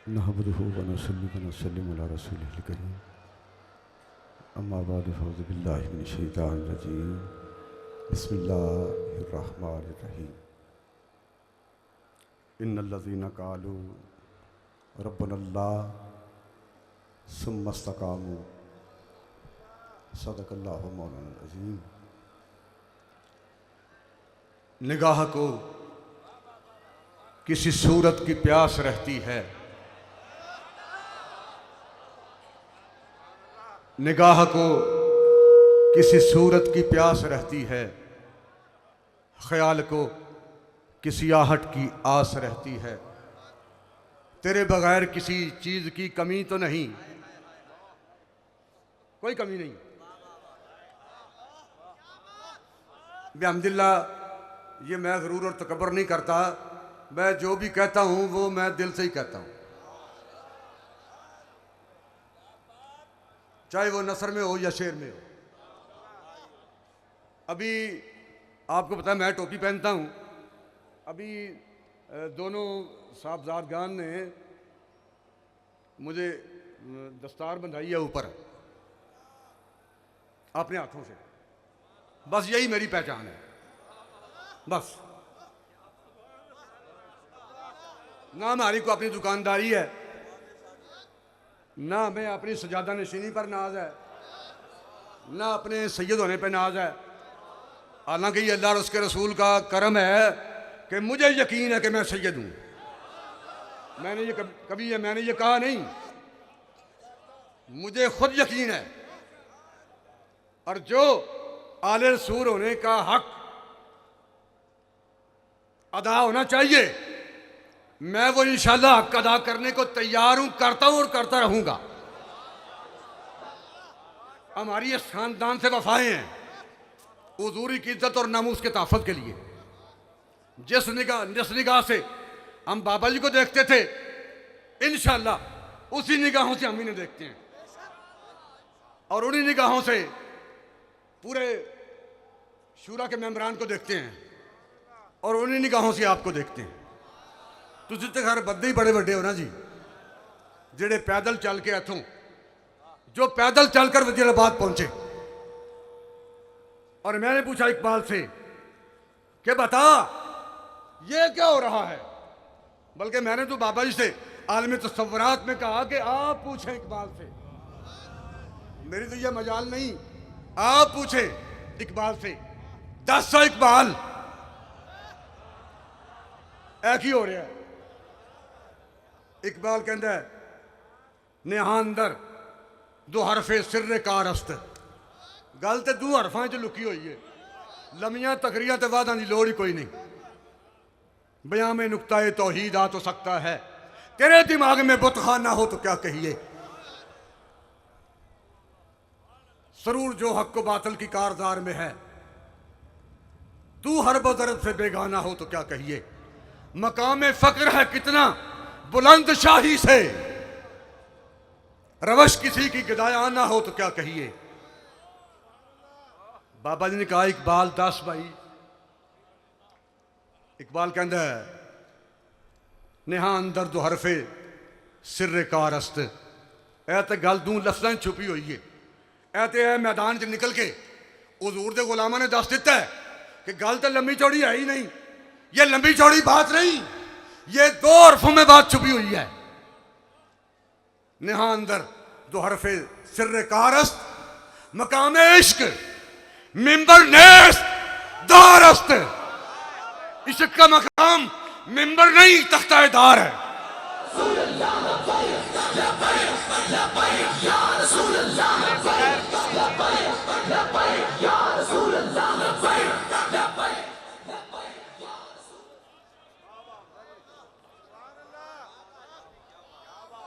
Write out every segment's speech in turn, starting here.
नहमदुहु व नसल्ली व नसल्लिमु अला रसूलिहिल करीम। अम्मा बअद फ़अऊज़ु बिल्लाहि मिनश शैतानिर रजीम। बिस्मिल्लाहिर रहमानिर रहीम। इन्नल्लज़ीना क़ालू रब्बुनल्लाह सुम्मा इस्तक़ामू सदक़ल्लाहु मौलाना अज़ीम। निगाह को किसी सूरत की प्यास रहती है, निगाह को किसी सूरत की प्यास रहती है, ख्याल को किसी आहट की आस रहती है। तेरे बगैर किसी चीज़ की कमी तो नहीं, कोई कमी नहीं। बिहम्दिल्लाह, ये मैं ग़रूर और तकब्बुर नहीं करता। मैं जो भी कहता हूँ वो मैं दिल से ही कहता हूँ, चाहे वो नसर में हो या शेर में हो। अभी आपको पता है मैं टोपी पहनता हूँ। अभी दोनों साहबजादगान ने मुझे दस्तार बंधाई है ऊपर अपने हाथों से। बस यही मेरी पहचान है। बस ना हमारी को अपनी दुकानदारी है, ना हमें अपनी सजादा नशीनी पर नाज है, ना अपने सैयद होने पर नाज है। हालांकि ये अल्लाह और उसके रसूल का करम है कि मुझे यकीन है कि मैं सैयद हूँ। मैंने ये कहा नहीं, मुझे खुद यकीन है। और जो आले रसूल होने का हक अदा होना चाहिए, मैं वो इंशाल्लाह हक अदा करने को तैयार हूं, करता हूं और करता रहूंगा। हमारी इस खानदान से वफाएं हैं हुजूरी की इज्जत और नामूस के तहफ़्फ़ुज़ के लिए। जिस निगाह से हम बाबा जी को देखते थे, इंशाल्लाह उसी निगाहों से हम इन्हें देखते हैं, और उन्हीं निगाहों से पूरे शूरा के मेंबरान को देखते हैं, और उन्हीं निगाहों से आपको देखते हैं। तुझे तो खैर बंदे ही बड़े बड़े हो ना जी, जेड़े पैदल चल के इथों, जो पैदल चलकर वजीराबाद पहुंचे। और मैंने पूछा इकबाल से कि बता ये क्या हो रहा है, बल्कि मैंने तो बाबा जी से आलम तसव्वुरात में कहा कि आप पूछें इकबाल से, मेरी तो ये मजाल नहीं, आप पूछें इकबाल से। 10 इकबाल एक ही हो रहा है। इकबाल कहता है नेहा अंदर दो हरफे सिर्रे कारस्त। गल तो 2 हरफां च लुकी हुई है, लमियां तकरियां ते वादां की लोड़ ही कोई नहीं। बयां में नुक्ता तौहीद आ तो सकता है, तेरे दिमाग में बुतखाना हो तो क्या कहिए। सरूर जो हक को बातल की कारदार में है, तू हर बदरत से बेगाना हो तो क्या कहिए। मकाम फक्र है कितना बुलंद शाही से, रवश किसी की गदाया ना हो तो क्या कहिए। बाबा जी ने कहा इकबाल 10 भाई। इकबाल कहता है नेहा अंदर दो हरफे सिर्रे कारस्त। ऐ तो गल 2 लफ्ज़ां छुपी हुई है। ऐ तो है मैदान च निकल के हुजूर दे गुलामा ने दस दिता है कि गल तो लंबी चौड़ी है ही नहीं। ये लंबी चौड़ी बात नहीं, ये 2 हरफों में बात छुपी हुई है। नेहा अंदर दो हरफे सिर्रे कारस्त, मकाम इश्क मिंबर नेस्त दारस्त। इश्क का मकाम मिंबर नहीं तख्ता दार है।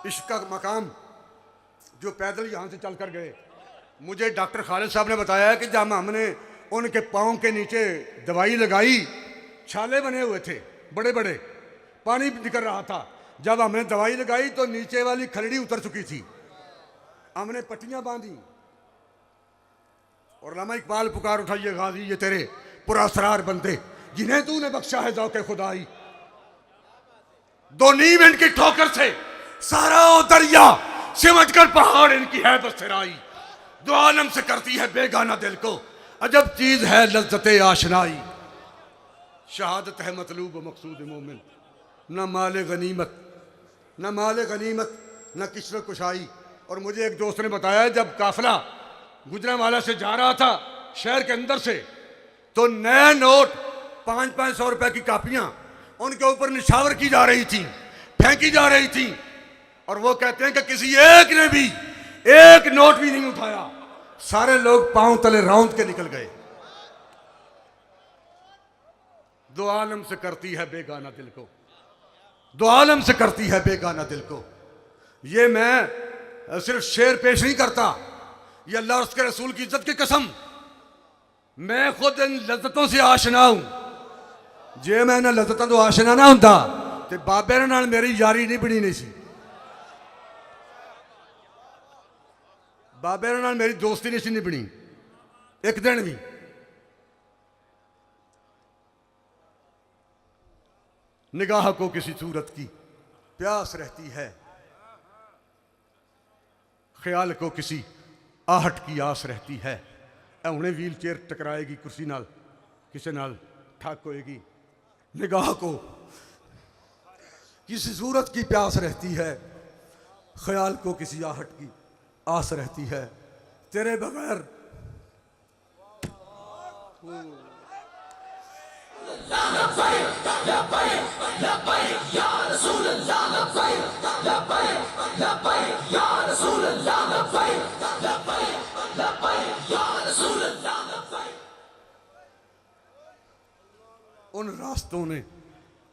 इश्क का मकाम जो पैदल यहाँ से चल कर गए। मुझे डॉक्टर खालिद साहब ने बताया कि जब हमने उनके पाँव के नीचे दवाई लगाई, छाले बने हुए थे बड़े बड़े, पानी निकल रहा था। जब हमने दवाई लगाई तो नीचे वाली खलड़ी उतर चुकी थी। हमने पट्टियाँ बांधी और अल्लामा इकबाल पुकार उठाइए गाजी ये तेरे पुरअसरार बंदे जिन्हें तूने बख्शा है ज़ौक़े खुदाई। 2 नींव इनकी ठोकर से सारा दरिया सिमट कर पहाड़ इनकी है बस्तराई। दो आलम से करती है बेगाना दिल को, अजब चीज है लज्जते आशनाई। शहादत है मतलूब मकसूद मोमिन, न माल गनीमत, न माल गनीमत, न किस्र कुशाई। और मुझे एक दोस्त ने बताया जब काफिला गुजरांवाला से जा रहा था शहर के अंदर से, तो नए नोट 500-500 रुपए की कापियां उनके ऊपर निछावर की जा रही थी, फेंकी जा रही थी। और वो कहते हैं कि किसी एक ने भी एक नोट भी नहीं उठाया, सारे लोग पांव तले रौंद के निकल गए। दो आलम से करती है बेगाना दिल को, दो आलम से करती है बेगाना दिल को। ये मैं सिर्फ शेर पेश नहीं करता, ये अल्लाह और उसके रसूल की इज्जत की कसम, मैं खुद इन लज्जतों से आशना हूं। जे मैं इन्हां लज्जतों तो आशना ना हुंदा ते बाबे नाल मेरी यारी नहीं बनी नहीं सी, बाबे नाल मेरी दोस्ती नहीं सी नहीं बनी एक दिन भी। निगाह को किसी सूरत की प्यास रहती है, ख्याल को किसी आहट की आस रहती है। उन्हें व्हील चेयर टकराएगी कुर्सी नाल, किसी नाल ठक होएगी। निगाह को किसी सूरत की प्यास रहती है, ख्याल को किसी आहट की आस रहती है। तेरे बगैर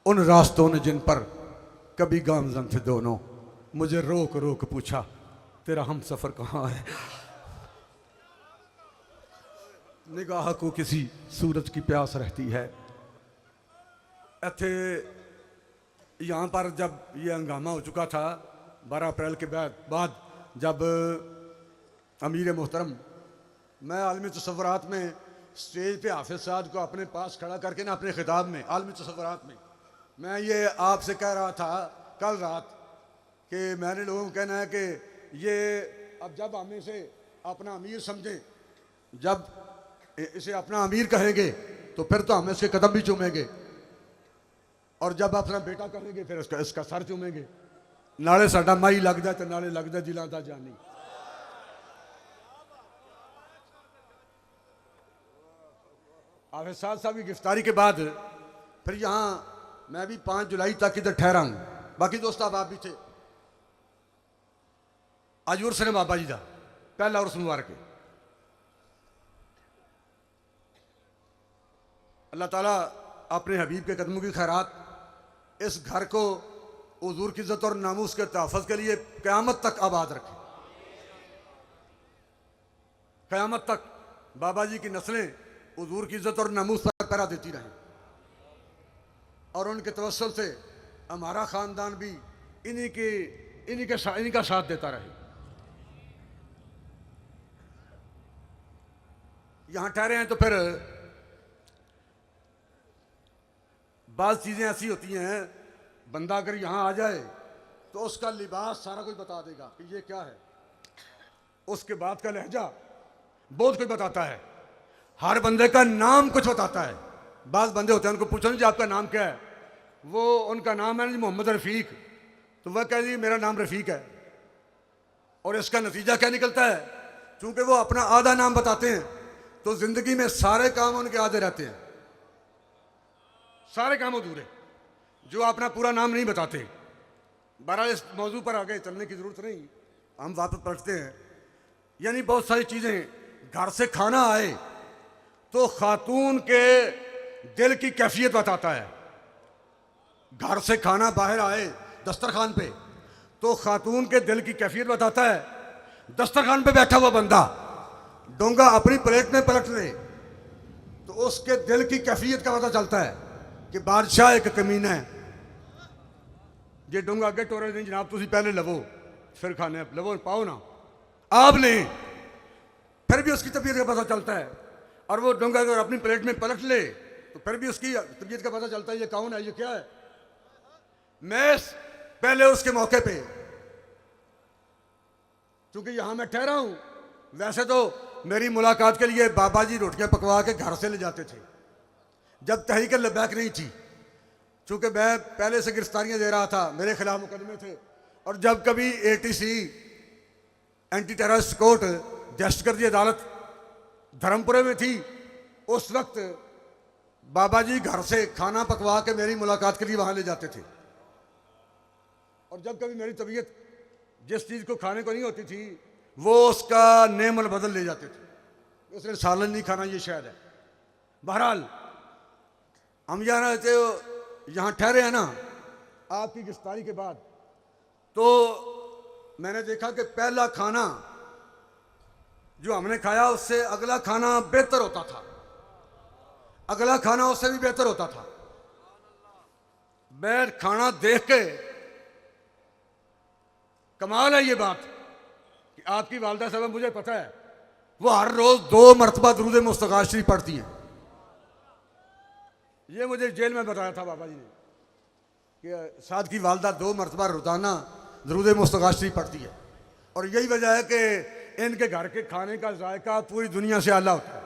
उन रास्तों ने जिन पर कभी गामजन थे दोनों, मुझे रोक रोक पूछा तेरा हम सफर कहाँ है। निगाह को किसी सूरज की प्यास रहती है। इत्थे यहाँ पर जब ये हंगामा हो चुका था 12 अप्रैल के बाद जब अमीर मोहतरम, मैं आलमी तसव्वुरात में स्टेज पे हाफिज साहब को अपने पास खड़ा करके ना अपने खिताब में आलमी तसव्वुरात में मैं ये आपसे कह रहा था कल रात कि मैंने लोगों को कहना है कि ये अब जब हम इसे अपना अमीर समझें, जब इसे अपना अमीर कहेंगे तो फिर तो हम इसके कदम भी चूमेंगे, और जब अपना बेटा कहेंगे फिर इसका सर चूमेंगे। नाले साडा माई लग जाए तो नाले लग जाए जिला दा जानी। हाफिज साहब की गिरफ्तारी के बाद फिर यहाँ मैं भी 5 जुलाई तक इधर ठहरा हूँ, बाकी दोस्त आप भी थे। आज उर्स ने बाबा जी का पहला उर्स मुबारक है। अल्लाह ताला अपने हबीब के कदमों की खैरात इस घर को हुजूर की इज्जत और नामूस के तहफ़्फ़ुज़ के लिए क़यामत तक आबाद रखे। क़यामत तक बाबा जी की नस्लें हुजूर की इज्जत और नामूस पर पैरा देती रहें, और उनके तवस्सुल से हमारा ख़ानदान भी इन्हीं का साथ देता रहे। यहाँ ठहरे हैं तो फिर बाज़ चीज़ें ऐसी होती हैं, बंदा अगर यहाँ आ जाए तो उसका लिबास सारा कुछ बता देगा कि ये क्या है, उसके बाद का लहजा बहुत कुछ बताता है, हर बंदे का नाम कुछ बताता है। बाज़ बंदे होते हैं उनको पूछो जी आपका नाम क्या है, वो उनका नाम है जी मोहम्मद रफ़ीक, तो वह कह जी मेरा नाम रफ़ीक है, और इसका नतीजा क्या निकलता है, चूँकि वो अपना आधा नाम बताते हैं तो ज़िंदगी में सारे काम उनके आधे रहते हैं, सारे काम अधूरे जो अपना पूरा नाम नहीं बताते। बहरहाल इस मौजू पर आगे चलने की ज़रूरत नहीं, हम वापस पलटते हैं। यानी बहुत सारी चीज़ें, घर से खाना आए तो खातून के दिल की कैफियत बताता है, घर से खाना बाहर आए दस्तरखान पे तो खातून के दिल की कैफियत बताता है। दस्तरखान पे बैठा हुआ बंदा डोंगा अपनी प्लेट में पलट ले तो उसके दिल की कैफियत का पता चलता है कि बादशाह एक कमीना है। जे डोंगा अगे टोरे नहीं जनाब, तुम पहले लवो फिर खाने, लवो पाओ ना, आप लें, फिर भी उसकी तबीयत का पता चलता है। और वो डोंगा अगर अपनी प्लेट में पलट ले तो फिर भी उसकी तबीयत का पता चलता है ये कौन है, ये क्या है। मैं पहले उसके मौके पे क्योंकि यहाँ मैं ठहरा हूँ। वैसे तो मेरी मुलाकात के लिए बाबा जी रोटियाँ पकवा के घर से ले जाते थे जब तहरीक लब्बैक नहीं थी, चूँकि मैं पहले से गिरफ्तारियाँ दे रहा था, मेरे खिलाफ मुकदमे थे। और जब कभी ATC एंटी टेररिस्ट कोर्ट दहशतगर्दी अदालत धर्मपुरे में थी, उस वक्त बाबा जी घर से खाना पकवा के मेरी मुलाकात के लिए वहाँ ले जाते थे। और जब कभी मेरी तबीयत जिस चीज़ को खाने को नहीं होती थी, वो उसका नेमल बदल ले जाते थे। उसने सालन नहीं खाना, ये शायद है। बहरहाल हम यहाँ ठहरे हैं ना आपकी गिरफ्तारी के बाद, तो मैंने देखा कि पहला खाना जो हमने खाया उससे अगला खाना बेहतर होता था, अगला खाना उससे भी बेहतर होता था। मैं खाना देख के, कमाल है ये बात कि आपकी वालदा साहब, मुझे पता है वो हर रोज 2 मरतबा दुरूद मुस्तफ़ा शरीफ पढ़ती हैं। ये मुझे जेल में बताया था बाबा जी ने कि साद की वालदा 2 मरतबा रोजाना दुरूद मुस्तफ़ा शरीफ पढ़ती है। और यही वजह है कि इनके घर के खाने का जायका पूरी दुनिया से आला होता है।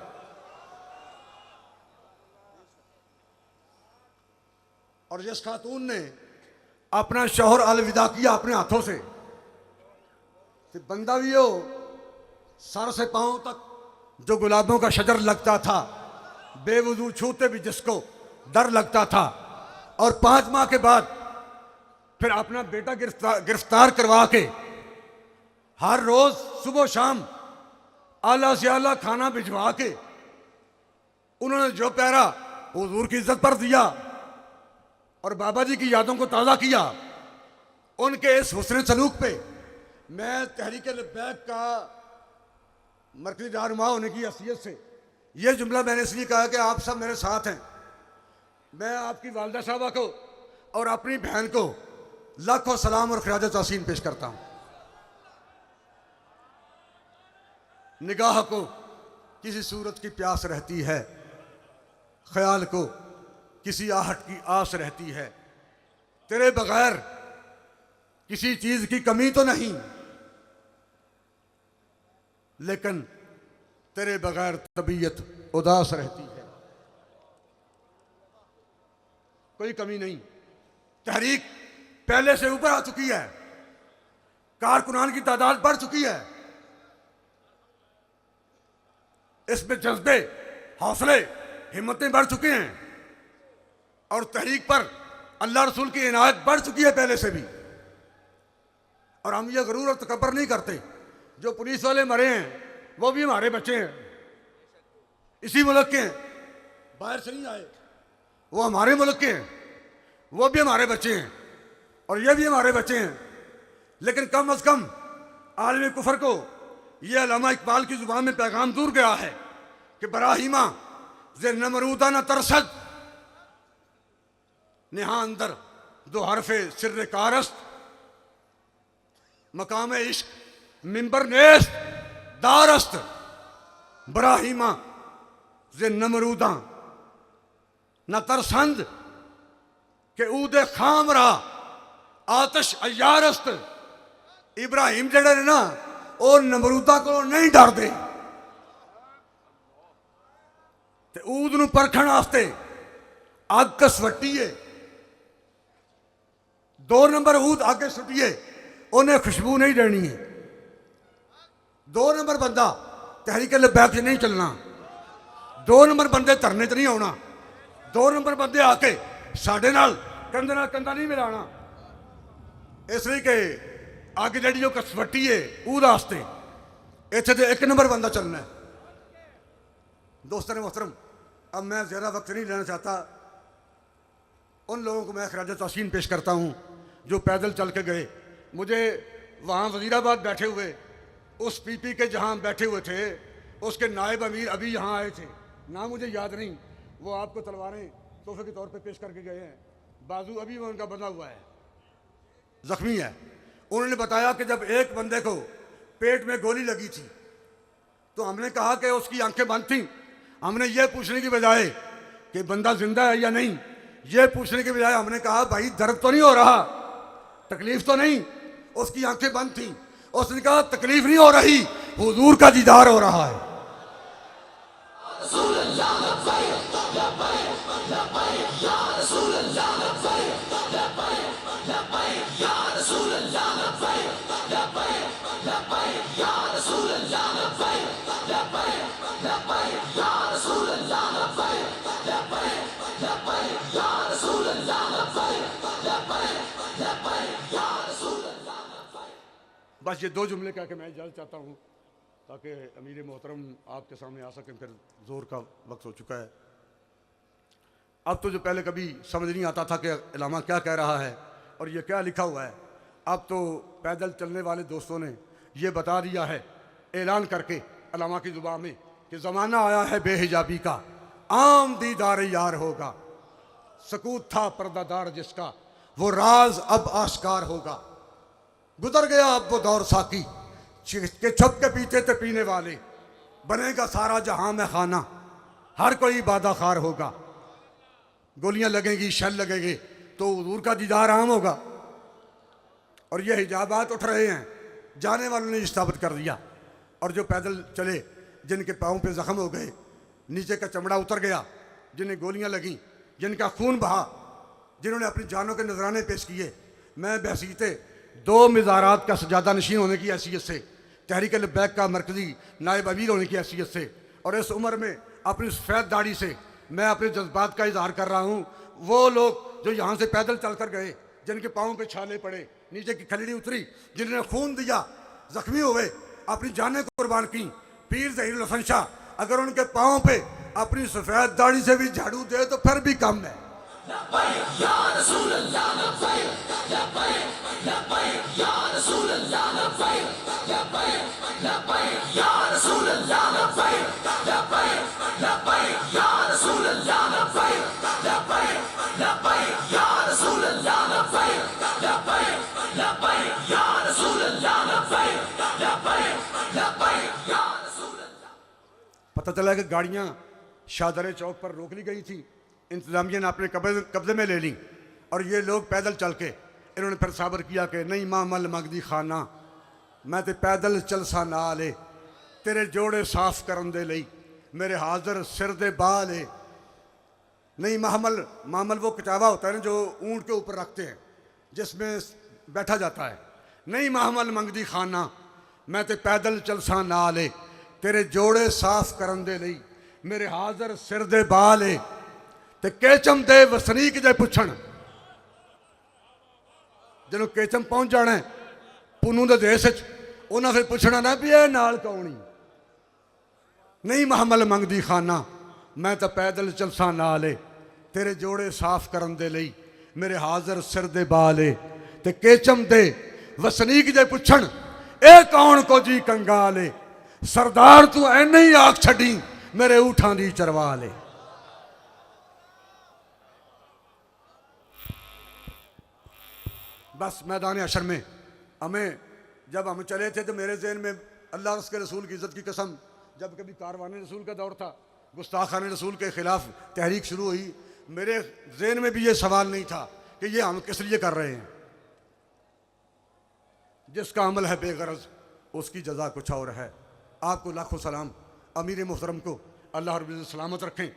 और जिस खातून ने अपना शौहर अलविदा किया अपने हाथों से, तो बंदा भी हो सर से पांव तक जो गुलाबों का शजर लगता था, बेवजू छूते भी जिसको डर लगता था, और 5 माह के बाद फिर अपना बेटा गिरफ्तार करवा के हर रोज सुबह शाम आला से आला खाना भिजवा के उन्होंने जो पहरा हुजूर की इज्जत पर दिया और बाबा जी की यादों को ताज़ा किया। उनके इस हुस्न सलूक पे मैं तहरीक लब्बैक का मरकज़ी रहनुमा होने की हैसियत से ये जुमला मैंने इसलिए कहा कि आप सब मेरे साथ हैं। मैं आपकी वालदा साहबा को और अपनी बहन को लाखों सलाम और खराज तहसीन पेश करता हूँ। निगाह को किसी सूरत की प्यास रहती है, ख्याल को किसी आहट की आस रहती है। तेरे बगैर किसी चीज की कमी तो नहीं, लेकिन तेरे बगैर तबीयत उदास रहती है। कोई कमी नहीं। तहरीक पहले से ऊपर आ चुकी है, कारकुनान की तादाद बढ़ चुकी है, इसमें जज्बे, हौसले, हिम्मतें बढ़ चुके हैं और तहरीक पर अल्लाह रसूल की इनायत बढ़ चुकी है पहले से भी। और हम ये गरूर और तकब्बर नहीं करते। जो पुलिस वाले मरे हैं वो भी हमारे बच्चे हैं, इसी मुल्क के हैं, बाहर से नहीं आए, वो हमारे मुल्क के हैं, वो भी हमारे बच्चे हैं और ये भी हमारे बच्चे हैं। लेकिन कम अज कम आलमी कुफर को ये अल्लामा इकबाल की जुबान में पैगाम दूर गया है कि बराहिमा जे नमरूदा न तरसद, नेहा अंदर दो हरफे सिर्र कारस्त, मकाम इश्क मिंबर नेस्त दारस्त, बराहिमा जे नमरूदा न तरसंद के ऊदे खाम रहा आतश अयारस्त। इब्राहिम जड़े ने ना वो नमरूदा को नहीं डरते, ते ऊद नूं परखण वास्ते अग कसवट्टीए, 2 नंबर ऊद आगे सुटिए, उन्हें खुशबू नहीं देनी है। 2 नंबर बंदा तहरीक लब्बैक से नहीं चलना, 2 नंबर बंदे धरने च नहीं आना, 2 नंबर बंदे आके साडे नाल कंधे नाल कंधा नहीं मिलाना। इसलिए कि अग जी जो कसवट्टी है ऊद वास्ते इतने तो 1 नंबर बंदा चलना है। दोस्तों ने मोहतरम, अब मैं ज़्यादा वक्त नहीं लेना चाहता। उन लोगों को मैं खराज तहसीन पेश करता हूँ जो पैदल चल के गए। मुझे वहाँ वज़ीराबाद बैठे हुए उस PP के जहाँ बैठे हुए थे उसके नायब अमीर अभी यहाँ आए थे, ना मुझे याद नहीं, वो आपको तलवारें तोहफे के तौर पे पेश करके गए हैं। बाजू अभी वो उनका बंधा हुआ है, जख्मी है। उन्होंने बताया कि जब एक बंदे को पेट में गोली लगी थी तो हमने कहा कि उसकी आंखें बंद थीं। हमने ये पूछने की बजाय कि बंदा जिंदा है या नहीं, ये पूछने के बजाय हमने कहा भाई दर्द तो नहीं हो रहा, तकलीफ तो नहीं, उसकी आंखें बंद थीं। उसने कहा तकलीफ नहीं हो रही, हुजूर का दीदार हो रहा है। बस ये दो जुमले कह के मैं इजाज़त चाहता हूँ ताकि अमीर मोहतरम आपके सामने आ सकें, फिर जोर का वक्त हो चुका है। अब तो जो पहले कभी समझ नहीं आता था कि इलामा क्या कह रहा है और ये क्या लिखा हुआ है, अब तो पैदल चलने वाले दोस्तों ने ये बता दिया है ऐलान करके इलामा की ज़ुबान में कि ज़माना आया है बेहिजाबी का, आम दीदार यार होगा। सकूत था पर्दादार जिसका, वो राज अब आश्कार होगा। गुजर गया अब वो दौर साकी के छुप के पीते थे पीने वाले, बनेगा सारा जहां में खाना, हर कोई इबादा खार होगा। गोलियां लगेंगी, शल लगेंगे तो हुजूर का दीदार आम होगा। और ये हिजाबात उठ रहे हैं, जाने वालों ने इस्ताबत कर दिया। और जो पैदल चले, जिनके पाँव पे जख्म हो गए, नीचे का चमड़ा उतर गया, जिन्हें गोलियां लगीं, जिनका खून बहा, जिन्होंने अपनी जानों के नजराने पेश किए, मैं बहसीते दो मज़ारात का सजादा नशीन होने की हैसियत से, तहरीक लब्बैक का मरकज़ी नायब अमीर होने की हैसियत से, और इस उम्र में अपनी सफ़ेद दाढ़ी से मैं अपने जज्बात का इजहार कर रहा हूँ। वो लोग जो यहाँ से पैदल चल कर गए, जिनके पाँव पे छाले पड़े, नीचे की खलड़ी उतरी, जिन्होंने खून दिया, जख्मी हुए, अपनी जानें कुर्बान की, पीर ज़हीरुल हसन शाह अगर उनके पाँव पे अपनी सफ़ेद दाढ़ी से भी झाड़ू दे तो फिर भी कम है। पता चला कि गाड़ियां शाहदरे चौक पर रोक ली गई थी, इंतजामिया ने अपने कब्जे में ले ली, और ये लोग पैदल चल के इन्होंने फिर साबर किया कि नहीं मामल मगदी खाना, मैं तो पैदल चल सा ना ले, तेरे जोड़े साफ करन दे लई, मेरे हाजिर सिर दे बाल है। नहीं मामल, मामल वो कचावा होता है ना जो ऊंट के ऊपर रखते हैं, जिसमें बैठा जाता है। नहीं मामल मंगदी खाना, मैं तो पैदल चल सा ना ले, तेरे जोड़े साफ करन दे लई, मेरे हाजिर सिर दे बाल है। ते केचम दे वसनीक जे पुछण, जिन्हों केचम पहुंच जाना है पुनू दे देश, उन्हें फिर पुछना ना भी ये नाल कौनी। नहीं महमल मंगदी खाना, मैं तो पैदल चलसा नाले, तेरे जोड़े साफ करन दे लई, मेरे हाजिर सिर दे बाले। ते केचम दे वसनीक जे पुछण, ए कौन को जी कंगाले, सरदार तू ऐने ही आख छड़ी, मेरे ऊठां दी चरवा ले। बस मैदान अशर में हमें, जब हम चले थे तो मेरे जहन में अल्लाह और उसके रसूल की इज़्ज़त की कसम, जब कभी कारवान रसूल का दौर था, गुस्ताखान रसूल के ख़िलाफ़ तहरीक शुरू हुई, मेरे जहन में भी ये सवाल नहीं था कि ये हम किस लिए कर रहे हैं। जिसका अमल है बेगरज उसकी जज़ा कुछ और है। आपको लाखों सलाम, अमीर मुहतरम को अल्लाह रब्बुल इज़्ज़त सलामत रखें,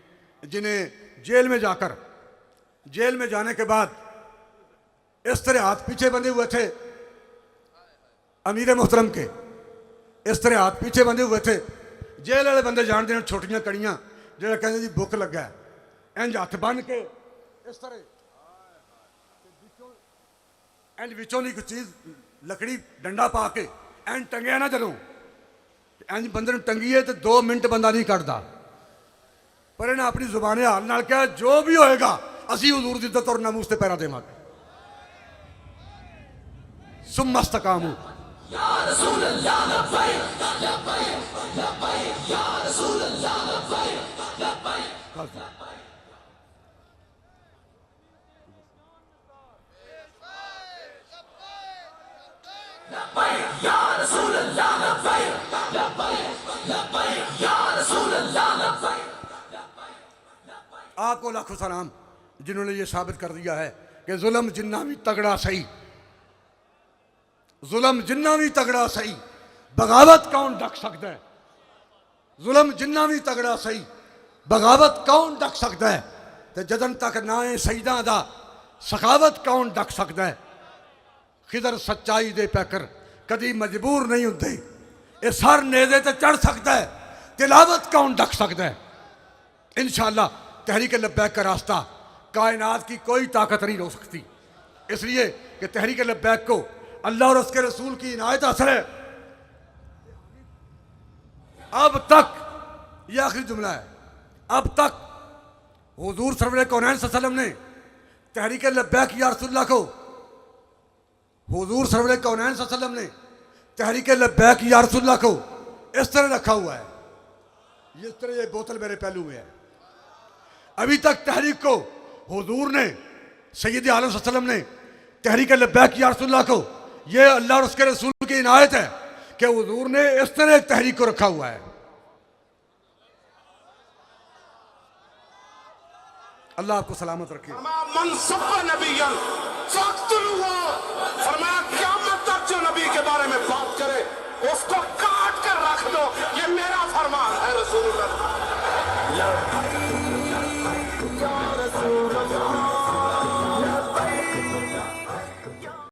जिन्हें जेल में जाकर, जेल में जाने के बाद इस तरह हाथ पीछे बंधे हुए थे अमीर मोहतरम के, इस तरह हाथ पीछे बंधे हुए थे। जेल वाले बंदे जान दें छोटियां कड़ियां जो कहते जी भुख लगा है, इंज हथ बन के इस तरह इंज विचों की कोई चीज़ लकड़ी डंडा पा के इंज टंगिया ना, जदों इंज बंदे टंगीए तो 2 मिनट बंदा नहीं कटता। पर इन्हें अपनी जुबान हाल नाल कहा जो भी होएगा असी हुजूर दी इज्जत और नामूस ते पैरा देवांगे। सुम्मस्तकामू आपको लाखों सलाम, जिन्होंने ये साबित कर दिया है कि जुल्म जिन्ना भी तगड़ा सही, जुल्म जिन्ना भी तगड़ा सही बगावत कौन डक सकता है। जुल्म जिन्ना भी तगड़ा सही बगावत कौन डक सकता है। तो जदन तक ना है सईदा दा सखावत कौन डक सकता है। खिदर सच्चाई दे पैकर कदी मजबूर नहीं होंगे। ये सर नेज़े ते चढ़ सकता है, तिलावत कौन डक सकता है। इंशाअल्लाह तहरीक लब्बैक का रास्ता कायनात की कोई ताकत नहीं रोक सकती, इसलिए कि तहरीक लब्बैक को अल्लाह और उसके रसूल की इनायत हासिल है। अब तक, यह आखिरी जुमला है, अब तक हुजूर सरवर कौनैन सल्लल्लाहु अलैहि वसल्लम ने तहरीक लब्बैक या रसूलल्लाह को, हुजूर सरवर कौनैन सल्लल्लाहु अलैहि वसल्लम ने तहरीक लब्बैक या रसूलल्लाह को इस तरह रखा हुआ है, इस तरह ये बोतल मेरे पहलू में है। अभी तक तहरीक को हुजूर ने, सैयद आलम सल्लल्लाहु अलैहि वसल्लम ने तहरीक लब्बैक या रसूलल्लाह को, यह अल्लाह और उसके रसूल की इनायत है कि हुजूर ने इस तरह एक तहरीक को रखा हुआ है। अल्लाह आपको सलामत रखे।